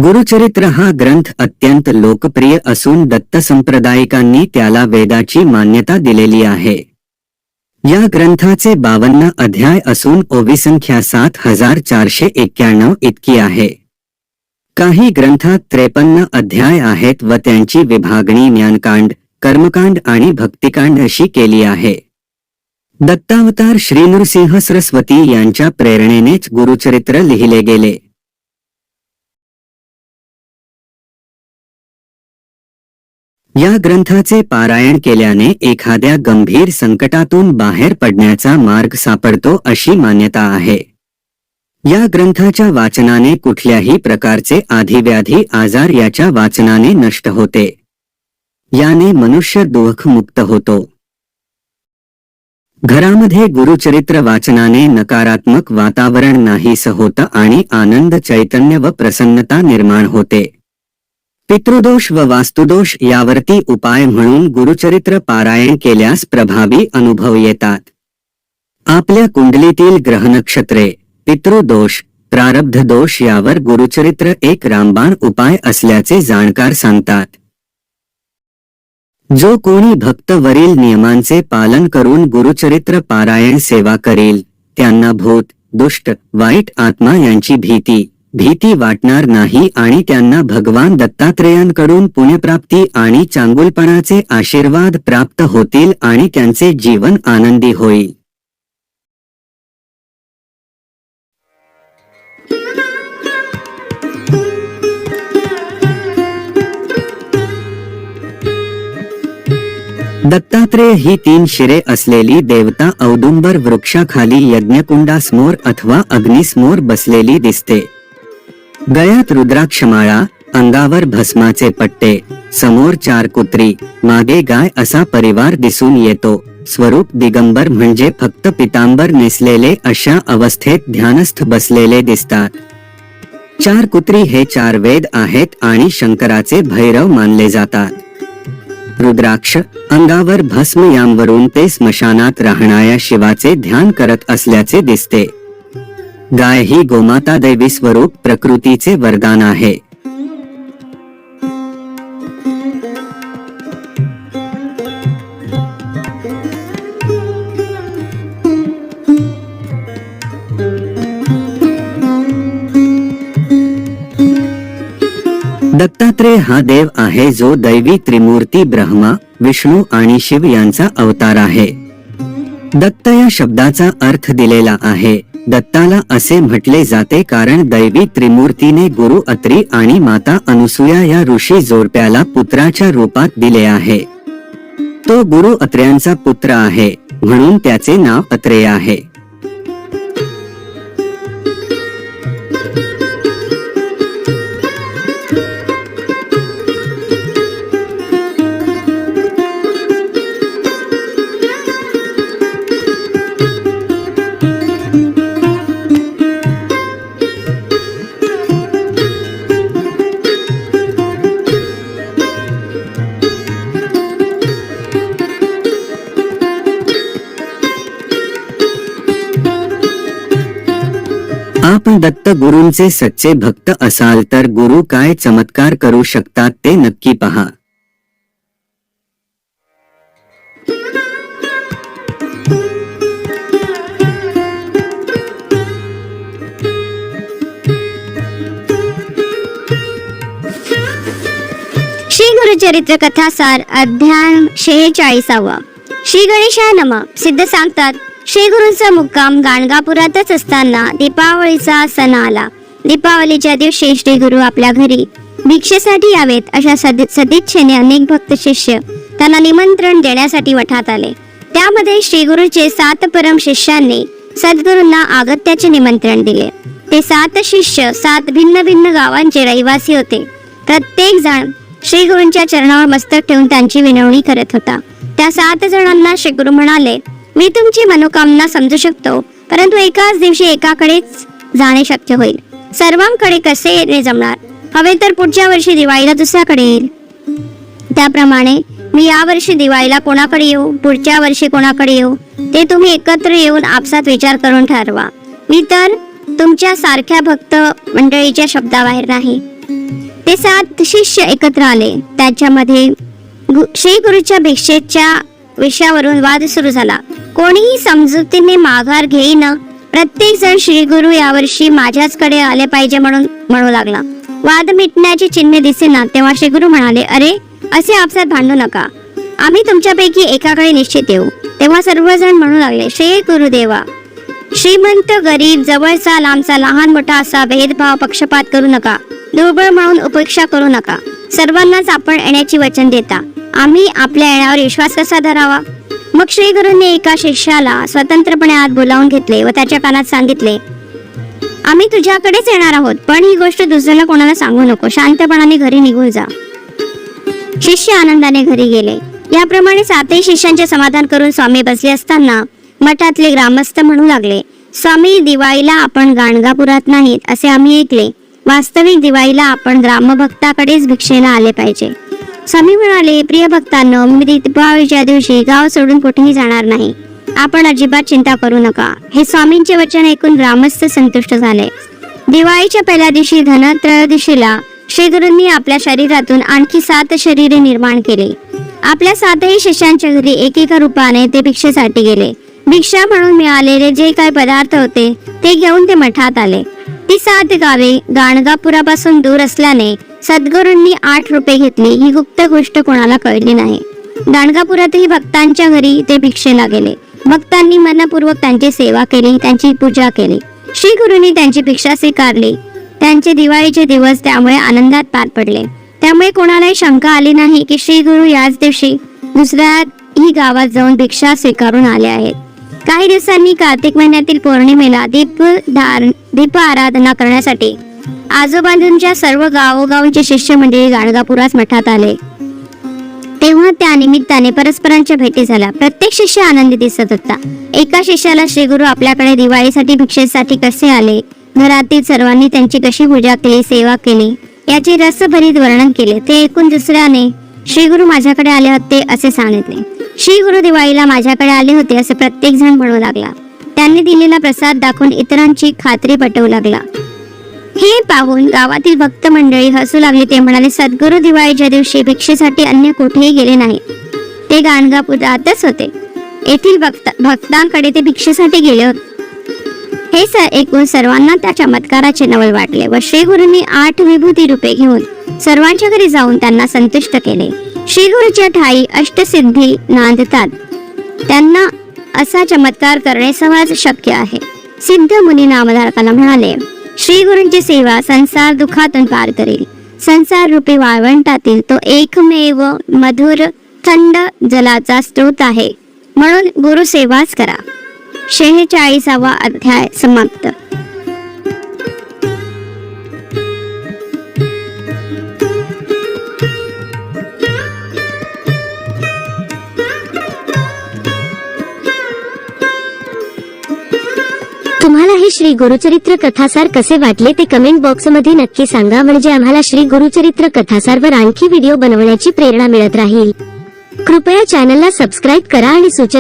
गुरुचरित्र हा ग्रंथ अत्यंत लोकप्रिय असून दत्त संप्रदायिकांनी त्याला वेदाची मान्यता दिलेली आहे. या ग्रंथाचे 52 अध्याय असून ओविसंख्या 7491 इतकी आहे. काही ग्रंथात 53 अध्याय आहेत व त्यांची विभागणी ज्ञानकांड, कर्मकांड आणि भक्तिकांड अशी केली आहे. दत्तावतार श्री नृसिंह सरस्वती यांच्या प्रेरणेनेच गुरुचरित्र लिहिले गेले. या ग्रंथाचे पारायण केल्याने एखाद्या गंभीर संकटातून बाहेर पडण्याचा मार्ग सापडतो अशी मान्यता आहे. या ग्रंथाच्या वाचनाने कुठल्याही प्रकारचे आधिव्याधी आजार याच्या वाचनाने नष्ट होते. याने मनुष्य दुःखमुक्त होतो. घरामध्ये गुरुचरित्र वाचनाने नकारात्मक वातावरण नाहीसं होतं आणि आनंद, चैतन्य व प्रसन्नता निर्माण होते. पितृदोष व वास्तुदोष यावरती उपाय म्हणून गुरुचरित्र पारायण केल्यास प्रभावी अनुभव येतात. आपल्या कुंडलीतील ग्रहनक्षत्रे, पितृदोष, प्रारब्ध दोष यावर गुरुचरित्र एक रामबाण उपाय असल्याचे जाणकार सांगतात. जो कोणी भक्त वरील नियमांचे पालन करून गुरुचरित्र पारायण सेवा करील त्यांना भूत, दुष्ट, वाईट आत्मा यांची भीती वाटणार नाही आणि त्यांना भगवान दत्तात्रेयांकडून पुण्यप्राप्ती आणि चांगुलपणाचे आशीर्वाद प्राप्त होतील आणि त्यांचे जीवन आनंदी होईल. दत्तात्रेय ही 3 शिरे असलेली देवता औदुंबर वृक्षाखाली यज्ञकुंडासमोर अथवा अग्निसमोर बसलेली दिसते. गळ्यात रुद्राक्षमाळा, अंगावर भस्माचे पट्टे, समोर 4 कुत्री, मागे गाय असा परिवार दिसून येतो. स्वरूप दिगंबर म्हणजे फक्त पितांबर नेसलेले अशा अवस्थेत ध्यानस्थ बसलेले दिसतात. 4 कुत्री हे 4 वेद आहेत आणि शंकराचे भैरव मानले जातात. रुद्राक्ष, अंगावर भस्म यांवरून ते स्मशानात राहणाऱ्या शिवाचे ध्यान करत असल्याचे दिसते. गाय ही गोमाता दैवी स्वरूप प्रकृतीचे वरदान आहे. दत्तात्रेय हा देव आहे जो दैवी त्रिमूर्ती ब्रह्मा, विष्णू आणि शिव यांचा अवतार आहे. दत्त या शब्दाचा अर्थ दिलेला आहे. दत्ताला असे म्हटले जाते कारण दैवी त्रिमूर्तीने गुरु अत्री आणि माता अनुसूया या ऋषी जोडप्याला पुत्राच्या रूपात दिले आहे. तो गुरु अत्र्यांचा पुत्र आहे म्हणून त्याचे नाव अत्रेय आहे. आपण दत्त गुरूंचे सच्चे भक्त असाल तर गुरु काय चमत्कार करू शकतात ते नक्की पहा. श्री गुरुचरित्र कथासार अध्याय 46. श्री गणेशाय नमः. सिद्ध सांगतात श्री गुरूंचा मुक्काम गाणगापुरातच असताना दीपावलीचा सण आला. दीपावलीच्या दिवशी श्री गुरु आपल्या घरी भिक्षेसाठी यावेत अशा सदिच्छेने अनेक भक्त शिष्य त्यांना निमंत्रण देण्यासाठी वठात आले. त्यामध्ये श्री गुरुचे 7 परम शिष्यांनी सद्गुरूंना आगत्याचे निमंत्रण दिले. ते 7 शिष्य 7 भिन्न भिन्न गावांचे रहिवासी होते. प्रत्येक जण श्री गुरूंच्या चरणावर मस्तक ठेवून त्यांची विनवणी करत होता. त्या 7 जणांना श्री गुरु म्हणाले, मी तुमची मनोकामना समजू शकतो, परंतु एकाच दिवशी एकाकडेच जाणे शक्य होईल. सर्वांकडे कसे येणे जमणार? हवे तर पुढच्या वर्षी दिवाळीला दुसऱ्याकडे येईल. त्याप्रमाणे मी या वर्षी दिवाळीला कोणाकडे येऊ, पुढच्या वर्षी कोणाकडे येऊ, ते तुम्ही एकत्र येऊन आपसात विचार करून ठरवा. मी तर तुमच्या सारख्या भक्त मंडळीच्या शब्दाबाहेर नाही. ते 7 शिष्य एकत्र आले. त्याच्यामध्ये श्री गुरुच्या भिक्षेच्या विषयावरून वाद सुरू झाला. कोणीही समजुतीने माघार घेईन. प्रत्येक जण श्री गुरु यावर्षी माझ्याचकडे आले पाहिजे म्हणून म्हणू लागला. वाद मिटण्याची चिन्हे दिसेना तेव्हा श्री गुरु म्हणाले, अरे असे आपसात भांडू नका, आम्ही तुमच्यापैकी एकाकडे निश्चित येऊ. तेव्हा सर्वजण म्हणू लागले, श्री गुरुदेवा, श्रीमंत गरीब जवळचा लांबचा लहान मोठा असा भेदभाव पक्षपात करू नका, दुर्बळ म्हणून उपेक्षा करू नका. सर्वांनाच आपण येण्याची वचन देता, आम्ही आपल्या येण्यावर विश्वास कसा धरावा. मग श्री गुरूंनी एका शिष्याला स्वतंत्रपणे आत बोलावून घेतले व त्याच्या कानात सांगितले, आम्ही तुझ्याकडेच येणार आहोत, पण ही गोष्ट दुसऱ्याला कोणाला सांगू नको. शांतपणाने घरी निघून जा. शिष्य आनंदाने घरी गेले. याप्रमाणे 7 शिष्यांचे समाधान करून स्वामी बसले असताना मठातले ग्रामस्थ म्हणू लागले, स्वामी, दिवाळीला आपण गाणगापुरात नाहीत असे आम्ही ऐकले. वास्तविक दिवाळीला आपण ग्रामभक्ताकडेच भिक्षेला आले पाहिजे. स्वामी म्हणाले, प्रिय भक्तांनो, मी दिवाळीच्या दिवशी गाव सोडून कुठेही जाणार नाही. आपण अजिबात चिंता करू नका. हे स्वामींचे वचन ऐकून ग्रामस्थ संतुष्ट झाले. दिवाळीच्या पहिल्या दिवशी धनत्रयोदशीला श्री गुरूंनी आपल्या शरीरातून आणखी 7 शरीरे निर्माण केली. आपल्या 7 शिष्यांच्या घरी एकेका रूपाने ते भिक्षेसाठी गेले. भिक्षा म्हणून मिळालेले जे काही पदार्थ होते ते घेऊन ते मठात आले. ती 7 गावे गाणगापुरापासून दूर असल्याने सद्गुरूंनी 8 रुपये घेतली. ही गुप्त गोष्ट कोणाला कळली नाही. गाणगापुरातही भक्तांच्या घरी ते भिक्षेला गेले. भक्तांनी मनपूर्वक त्यांची सेवा केली, त्यांची पूजा केली. श्री गुरूंनी त्यांची भिक्षा स्वीकारली. त्यांचे दिवाळीचे दिवस त्यामुळे आनंदात पार पडले. त्यामुळे कोणालाही शंका आली नाही की श्री गुरु याच दिवशी दुसऱ्याही गावात जाऊन भिक्षा स्वीकारून आले आहेत. काही दिवसांनी कार्तिक महिन्यातील पौर्णिमेला दीप आराधना करण्यासाठी आजूबाजूंच्या सर्व गावोगावचे शिष्य मंडळी गाणगापुरास मठात आले. तेव्हा त्या निमित्ताने परस्परांच्या भेटी झाल्या. प्रत्येक शिष्य आनंदी दिसत होता. एका शिष्याला श्री गुरु आपल्याकडे दिवाळीसाठी भिक्षेसाठी कसे आले, घरातील सर्वांनी त्यांची कशी पूजा केली, सेवा केली याचे रसभरीत वर्णन केले. ते ऐकून दुसऱ्याने श्री गुरु माझ्याकडे आले होते असे सांगितले. श्री गुरु दिवाळीला माझ्याकडे आले होते असे प्रत्येक जण म्हणू लागला. त्यांनी दिलेला प्रसाद दाखवून इतरांची खात्री पटवू लागला. हे पाहून गावातील भक्त मंडळी हसू लागली. ते म्हणाले, सद्गुरु दिवाळीच्या दिवशी भिक्षेसाठी अन्य कुठेही गेले नाही, ते गाणगापुरातच होते. येथील भक्तांकडे ते भिक्षेसाठी गेले होते. हे ऐकून सर्वांना त्या चमत्काराचे नवल वाटले व श्री गुरूंनी 8 विभूती रूपे घेऊन सर्वांच्या घरी जाऊन त्यांना संतुष्ट केले. श्री गुरूच्या ठाई अष्टसिद्धी नांदतात. त्यांना असा चमत्कार करणे सहज शक्य आहे. सिद्ध मुनी नामधारकाला म्हणाले, श्री गुरूंची सेवा संसार दुःखातून पार करेल. संसार रूपी वाळवंटातील तो एकमेव मधुर थंड जलाचा स्रोत आहे. म्हणून गुरु सेवाच करा. 46वा अध्याय समाप्त. तुम्हाला हे श्री गुरुचरित्र कथासार कसे वाटले ते कमेंट बॉक्स मध्ये नक्की सांगा, म्हणजे आम्हाला श्री गुरुचरित्र कथासारवर आणखी व्हिडिओ बनवण्याची प्रेरणा मिळत राहील. कृपया चॅनलला सबस्क्राईब करा आणि सूचना